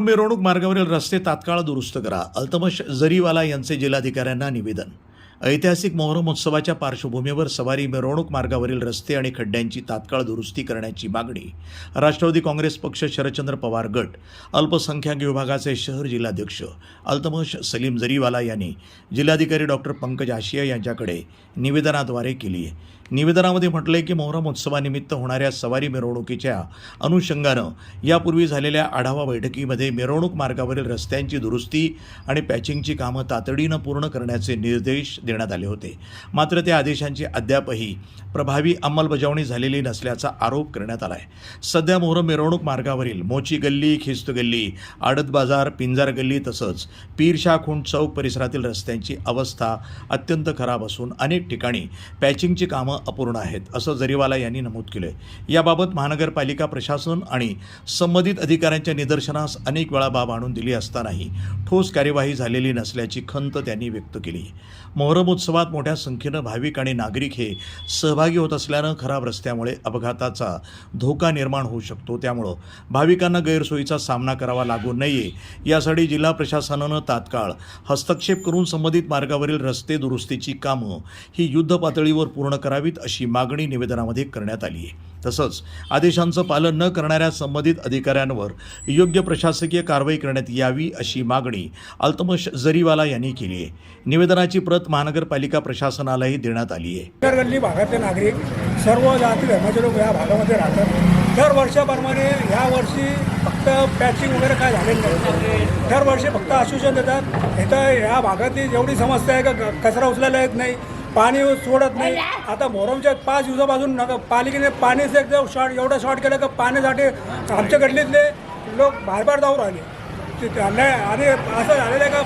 मिरवणूक मार्गावरील रस्ते तात्काळ दुरुस्त करा. अल्तमश जरीवाला यांचे जिल्हाधिकाऱ्यांना निवेदन. ऐतिहासिक मोहरम उत्सवाच्या पार्श्वभूमीवर सवारी मिरवणूक मार्गावरील रस्ते आणि खड्ड्यांची तात्काळ दुरुस्ती करण्याची मागणी राष्ट्रवादी काँग्रेस पक्ष शरदचंद्र पवार गट अल्पसंख्याक विभागाचे शहर जिल्हाध्यक्ष अल्तमश सलीम जरीवाला यांनी जिल्हाधिकारी डॉक्टर पंकज आशिया यांच्याकडे निवेदनाद्वारे केली आहे. निवेदनामध्ये म्हटलंय की मोहरम उत्सवानिमित्त होणाऱ्या सवारी मिरवणुकीच्या अनुषंगानं यापूर्वी झालेल्या आढावा बैठकीमध्ये मिरवणूक मार्गावरील रस्त्यांची दुरुस्ती आणि पॅचिंगची कामं तातडीनं पूर्ण करण्याचे निर्देश देण्यात आले होते. मात्र त्या आदेशांची अद्यापही प्रभावी अंमलबजावणी झालेली नसल्याचा आरोप करण्यात आला आहे. सध्या मोहरम मिरवणूक मार्गावरील मोची गल्ली, खिस्त गल्ली, आडत बाजार, पिंजार गल्ली तसंच पीरशाह खुंट चौक परिसरातील रस्त्यांची अवस्था अत्यंत खराब असून अनेक ठिकाणी पॅचिंगची कामं अपूर्ण आहेत, असं जरीवाला यांनी नमूद केलं. याबाबत महानगरपालिका प्रशासन आणि संबंधित अधिकाऱ्यांच्या निदर्शनास अनेक वेळा बाब आणून दिली असतानाही ठोस कार्यवाही झालेली नसल्याची खंत त्यांनी व्यक्त केली. मोहरम उत्सवात मोठ्या संख्येनं भाविक आणि नागरिक हे सहभागी होत असल्यानं खराब रस्त्यामुळे अपघाताचा धोका निर्माण होऊ शकतो. त्यामुळं भाविकांना गैरसोयीचा सामना करावा लागू नये यासाठी जिल्हा प्रशासनानं तात्काळ हस्तक्षेप करून संबंधित मार्गावरील रस्ते दुरुस्तीची कामं ही युद्ध पातळीवर पूर्ण करावीत अशी मागणी निवेदनामध्ये करण्यात आली आहे. तसंच आदेशांचं पालन न करणाऱ्या संबंधित अधिकाऱ्यांवर योग्य प्रशासकीय कारवाई करण्यात यावी अशी मागणी अल्तमश जरीवाला यांनी केली आहे. निवेदनाची प्रत महानगरपालिका प्रशासनालाही देण्यात आली आहे. गल्ली भागातले नागरिक सर्व जाती धर्माचे लोक या भागामध्ये राहतात. दर वर्षाप्रमाणे ह्या वर्षी फक्त पॅचिंग वगैरे काय झालेलं नाही. दरवर्षी फक्त आश्वासन देतात. इथं ह्या भागातली जेवढी समस्या आहे का कचरा उचलायला येत नाही, पाणी सोडत नाही. आता मोहरमच्या 5 दिवसापासून पालिकेने पाणीच एकदम एवढं शॉर्ट केलं की पाण्यासाठी आमच्या गल्लीतले लोक बाहेर जाऊ राहिले. आणि असं झालेलं आहे का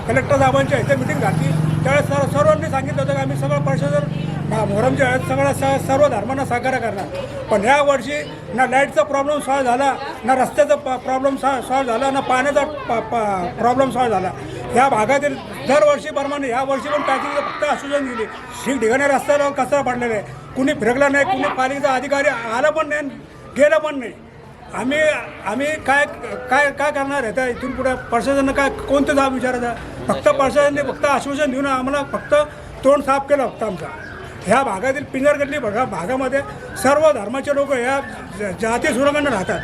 कलेक्टर साहेबांच्या इथे मिटिंग झाली त्यावेळेस सर्वांनी सांगितलं होतं की आम्ही सगळं प्रशासन मोहरमच्या वेळेस सर्व धर्मांना सहकार्य करणार. पण ह्या वर्षी ना लाईटचा प्रॉब्लेम सॉल्व झाला, ना रस्त्याचा प्रॉब्लेम सॉल्व झाला, ना पाण्याचा प्रॉब्लेम सॉल्व झाला. ह्या भागातील दरवर्षीप्रमाणे ह्या वर्षी पण पॅचिंगचं फक्त आश्वासन दिली. ठीक ठिकाणी रस्त्यावर कचरा पडलेला आहे, कुणी फिरकला नाही, कुणी पालिकेचा अधिकारी आला पण नाही, गेलं पण नाही. आम्ही काय काय काय करणार आहे? त्या इथून पुढे प्रशासनानं काय कोणतं जाब विचारायचं? फक्त प्रशासनाने फक्त आश्वासन देऊन आम्हाला फक्त तोंड साफ केलं फक्त आमचा. ह्या भागातील पिंजर गल्ली भागामध्ये सर्व धर्माचे लोक ह्या जाती सुरक्षेने राहतात.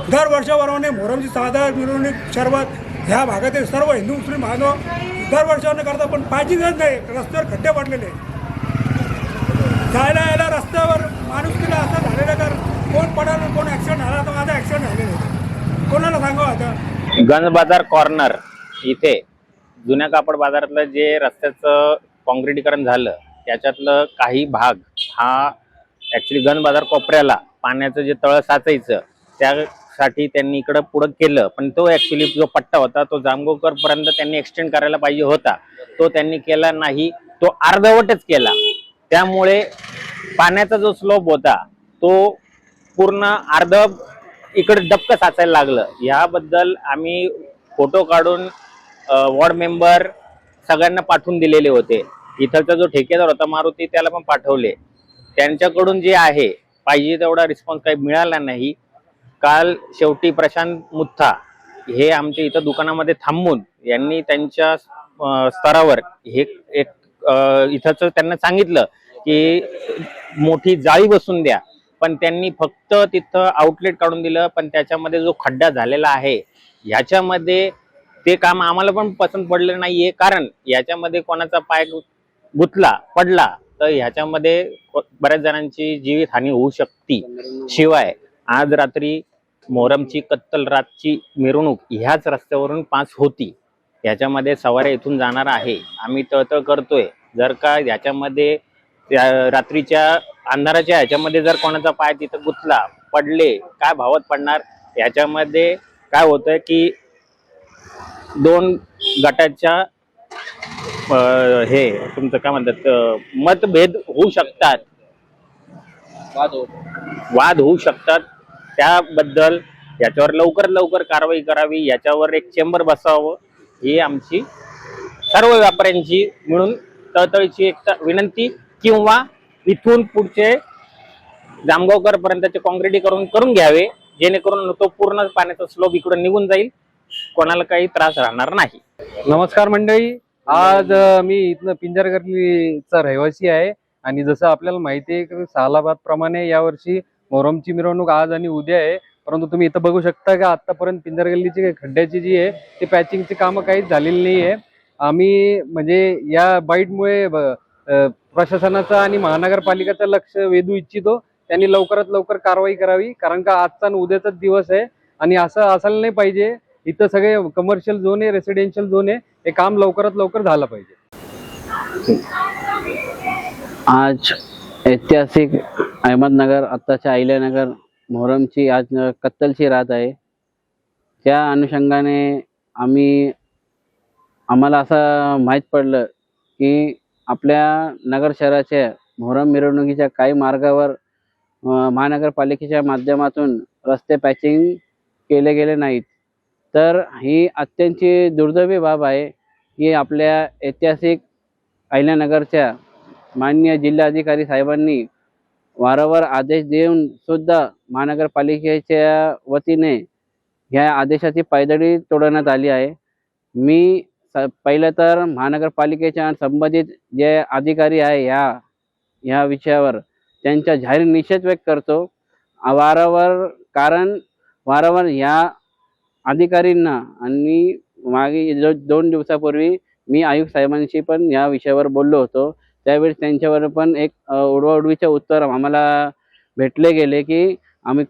दर वर्षाप्रमाणे मोहरमची साधारण मिरवणूक शरबत ह्या भागातील सर्व हिंदू मुस्लिम बांधव दर वर्षाने करतात. पण पाहिजेच नाही, रस्त्यावर खड्डे पडलेले, जायला यायला रस्त्यावर माणूस तिला असं झालेलं तर कोण पडाल, कोण ॲक्सिडेंट झाला तर माझा ॲक्सिडेंट झालेला आहे. कोणाला सांगावं आता? गंज बाजार कॉर्नर इथे जुन्या कापड बाजारातलं जे रस्त्याचं काँक्रिटीकरण झालं त्याच्यातलं काही भाग हा ॲक्च्युली गंज बाजार कोपऱ्याला पाण्याचं जे तळं साचायचं त्यासाठी त्यांनी इकडं पुढं केलं. पण तो ॲक्च्युली जो पट्टा होता तो जामगावकरपर्यंत त्यांनी एक्सटेंड करायला पाहिजे होता, तो त्यांनी केला नाही, तो अर्धवटच केला. त्यामुळे पाण्याचा जो स्लोप होता तो पूर्ण अर्ध इकडे डबकं साचायला लागलं. ह्याबद्दल आम्ही फोटो काढून वॉर्ड मेंबर सगळ्यांना पाठवून दिलेले होते. इथलचा जो ठेकेदार होता मारुती त्याला पण पाठवले. त्यांच्याकडून जे आहे पाहिजे तेवढा रिस्पॉन्स काही मिळाला नाही. काल शेवटी प्रशांत मुथा हे आमच्या इथं दुकानामध्ये थांबून यांनी त्यांच्या स्तरावर हे एक इथंच त्यांना सांगितलं की मोठी जाळी बसून द्या, पण त्यांनी फक्त तिथं आउटलेट काढून दिलं. पण त्याच्यामध्ये जो खड्डा झालेला आहे ह्याच्यामध्ये ते काम आम्हाला पण पसंत पडलं नाहीये. कारण याच्यामध्ये कोणाचा पाय गुतला पडला तर ह्याच्यामध्ये बऱ्याच जणांची जीवितहानी होऊ शकते. शिवाय आज रात्री मोहरमची कत्तल रातची मिरवणूक ह्याच रस्त्यावरून पास होती. ह्याच्यामध्ये सवाऱ्या इथून जाणार आहे. आम्ही तळतळ करतोय, जर का ह्याच्यामध्ये रात्रीच्या अंधाराच्या ह्याच्यामध्ये जर कोणाचा पाय तिथं गुतला पडले काय भावात पडणार? ह्याच्यामध्ये काय होतंय की 2 गटाच्या हे तुमचं काय म्हणतात मतभेद होऊ शकतात, वाद होऊ शकतात. त्याबद्दल याच्यावर लवकर कारवाई करावी, याच्यावर एक चेंबर बसावं ही आमची सर्व व्यापाऱ्यांची मिळून तळतळीची एक विनंती. किंवा इथून पुढचे जामगावकर पर्यंतचे काँक्रिटीकरण करून घ्यावे, जेणेकरून तो पूर्ण पाण्याचा स्लोप इकडून निघून जाईल, कोणाला काही त्रास राहणार नाही. नमस्कार मंडळी. आज मी इथलं पिंजरगल्लीचा रहिवासी आहे आणि जसं आपल्याला माहिती आहे की सालाबाद प्रमाणे यावर्षी मोहरमची मिरवणूक आज आणि उद्या आहे. परंतु तुम्ही इथं बघू शकता की आतापर्यंत पिंजरगल्लीची खड्ड्याची जी आहे ती पॅचिंगची कामं काहीच झालेली नाही आहे. आम्ही म्हणजे या बाईटमुळे प्रशासनाचं आणि महानगरपालिकेचं लक्ष वेधू इच्छितो. त्यांनी लवकरात लवकर कारवाई करावी, कारण का आजचा आणि उद्याचाच दिवस आहे आणि असं असायला नाही पाहिजे. इथं सगळे कमर्शियल झोन आहे, रेसिडेन्शियल झोन आहे, हे काम लवकरात लवकर झालं पाहिजे. आज ऐतिहासिक अहमदनगर आत्ताच्या अहिल्यानगर मोहरमची आज कत्तलची रात आहे. त्या अनुषंगाने आम्हाला असं माहीत पडलं की आपल्या नगर शहराच्या मोहरम मिरवणुकीच्या काही मार्गावर महानगरपालिकेच्या माध्यमातून रस्ते पॅचिंग केले गेले नाहीत. तर ही अत्यंत दुर्दैवी बाब आहे की आपल्या ऐतिहासिक अहिल्यानगरच्या माननीय जिल्हाधिकारी साहेबांनी वारंवार आदेश देऊन सुद्धा महानगरपालिकेच्या वतीने ह्या आदेशाची पायदळी तोडण्यात आली आहे. मी पहिलं तर महानगरपालिकेच्या संबंधित जे अधिकारी आहे ह्या विषयावर त्यांचा जाहीर निषेध व्यक्त करतो. वारंवार ह्या अधिकारींना आणि मागे 2 दिवसापूर्वी मी आयुक्त साहेबांशी पण या विषयावर बोललो होतो. त्यावेळेस त्यांच्यावर पण एक उडवाउडवीचे उत्तर आम्हाला भेटले गेले की आम्ही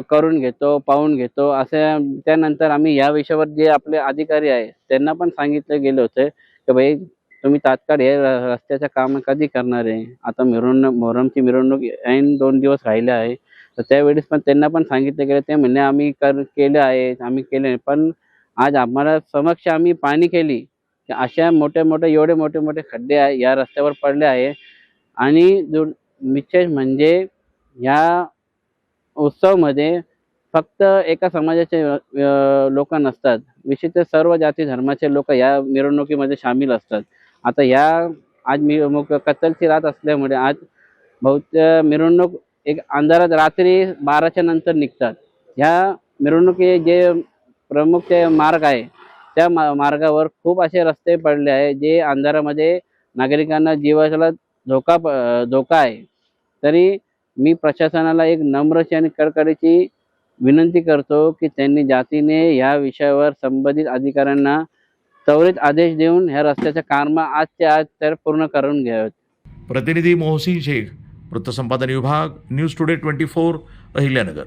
करून घेतो, पाहून घेतो असं. त्यानंतर आम्ही या विषयावर जे आपले अधिकारी आहे त्यांना पण सांगितलं गेलं होतं की भाई तुम्ही तात्काळ हे रस्त्याचं काम कधी करणार आहे. आता मोहरमची मिरवणूक ऐन 2 दिवस राहिले आहे. तर त्यावेळेस पण त्यांना पण सांगितलं गेलं. ते म्हणणे आम्ही केलं आहे. पण आज आम्हाला समक्ष आम्ही पाहणी केली की अशा एवढे मोठे खड्डे आहे या रस्त्यावर पडले आहे. आणि विशेष म्हणजे या उत्सवमध्ये फक्त एका समाजाचे लोक नसतात, विशेषतः सर्व जाती धर्माचे लोक या मिरवणुकीमध्ये सामील असतात. आता आज कत्तलची रात असल्यामुळे आज बहुतेक मिरवणूक एक अंधारात रात्री 12च्या नंतर निघतात. ह्या मिरवणुकी जे प्रमुख मार्ग आहे त्या मार्गावर खूप असे रस्ते पडले आहे जे अंधारामध्ये नागरिकांना जीवाला धोका आहे. तरी मी प्रशासनाला एक नम्रची आणि कळकळीची विनंती करतो की त्यांनी जातीने या विषयावर संबंधित अधिकाऱ्यांना त्वरित आदेश देऊन ह्या रस्त्याचं काम आजच्या आज तर पूर्ण करून घ्यावेत. प्रतिनिधी मोहसिन शेख, वृत्तसंपादन विभाग, न्यूज टुडे 24, अहिल्यानगर.